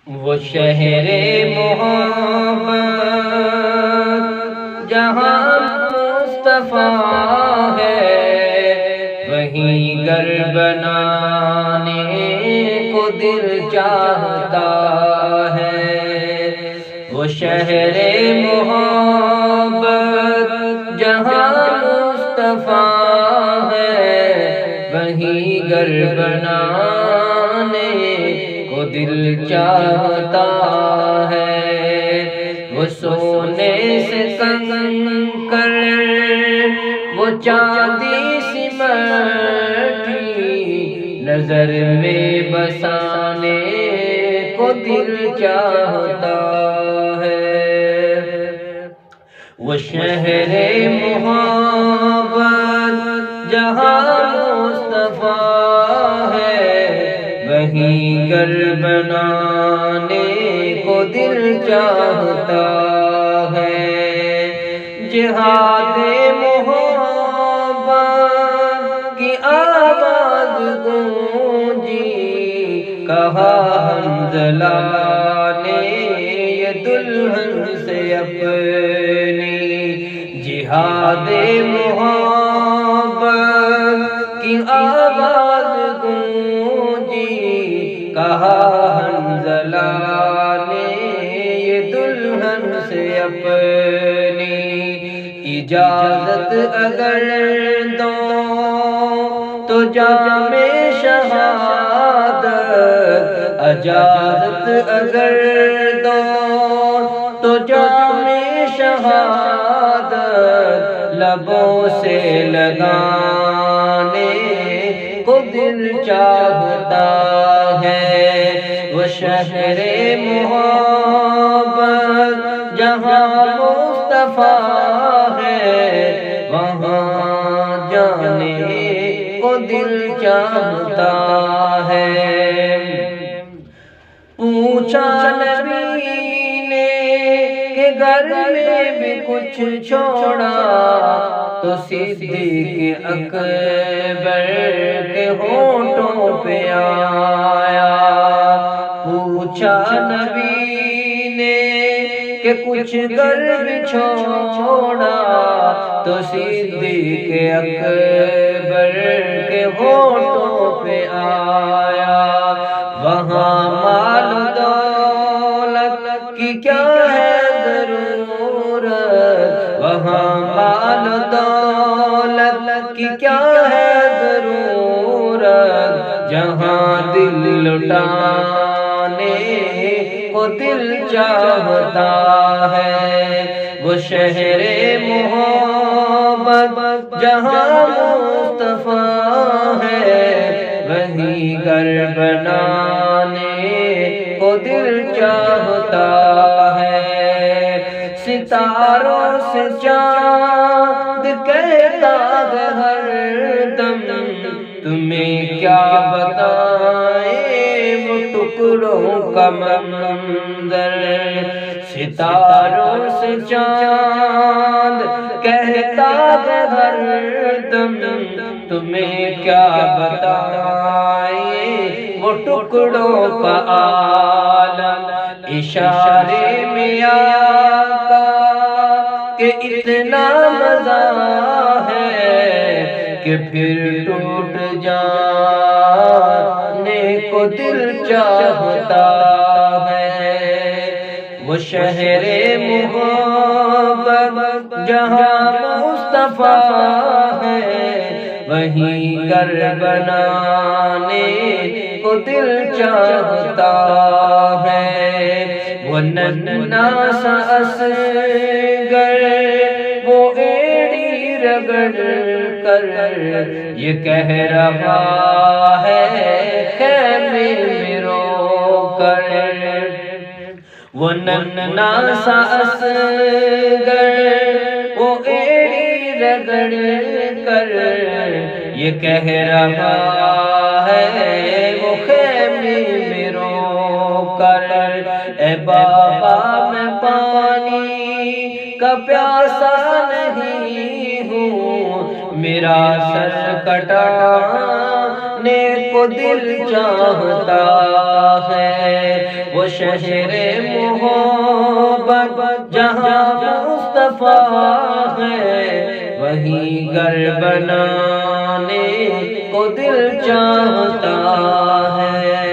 وہ شہر محبت جہاں مصطفیٰ ہے، وہیں گھر بنانے کو دل چاہتا ہے۔ وہ شہر محبت جہاں مصطفیٰ ہے، وہیں گھر بنانے کو دل چاہتا ہے۔ وہ سونے سے کنکر، وہ چاندی سی مٹی، نظر میں بسانے کو دل چاہتا ہے۔ وہ شہر محبت جہاں مصطفیٰ ہے، وہیں گھر بنانے کو دل چاہتا ہے۔ جہاد محبت کی آواز گونجی، کہا حنظلہ نے یہ دلہن سے اپنی۔ جہاد محبت کی آواز گونجی، کہا حنظلہ نے یہ دلہن سے اپنی۔ اجازت اگر دو تو جام شہادت، اجازت اگر دو تو جام شہادت لبوں سے لگانے کو دل چاہتا ہے۔ وہ شہر محبت جہاں مصطفیٰ ہے، وہاں جانے کو دل چاہتا ہے۔ پوچھا نبی نے کہ گھر میں بھی کچھ چھوڑا، تو صدیق اکبر کے ہونٹوں پہ آیا۔ پوچھا نبی نے کہ کچھ گھر بھی چھوڑا، تو صدیق اکبر کے ہونٹوں پہ آیا۔ وہاں مال دولت کی کیا ہے ضرورت، وہاں مال دولت کی کیا ہے ضرورت، جہاں دل لٹانے کو دل چاہتا ہے۔ وہ شہر محبت جہاں مصطفیٰ ہے، وہیں گھر بنانے کو دل چاہتا ہے۔ ستاروں سے چاند کہتا ہے ہر دم، تمہیں کیا بتائیں وہ ٹکڑوں کا منظر۔ ستاروں سے چاند کہتا ہے ہر دم، تمہیں کیا بتائیں وہ ٹکڑوں کا عالم۔ اشارے میں آقا کہ اتنا مزہ ہے کہ پھر ٹوٹ جانے کو دل چاہتا ہے۔ وہ شہر محبت جہاں مصطفیٰ ہے، وہیں گھر بنانے کو دل چاہتا ہے۔ وہ ننھا سا اصغر وہ ایڑی رگڑ کر یہ کہہ رہا ہے خیمے میں رو کر۔ وہ ننھا سا اصغر وہ ایڑی رگڑ کر یہ کہہ رہا ہے وہ خیمے میں رو کر۔ اے بابا میں پانی کا پیاسا نہیں ہوں، میرا سر کٹا کو دل چاہتا ہے، وہ شہر محبت جہاں مصطفیٰ ہے، وہیں گھر بنانے کو دل چاہتا ہے۔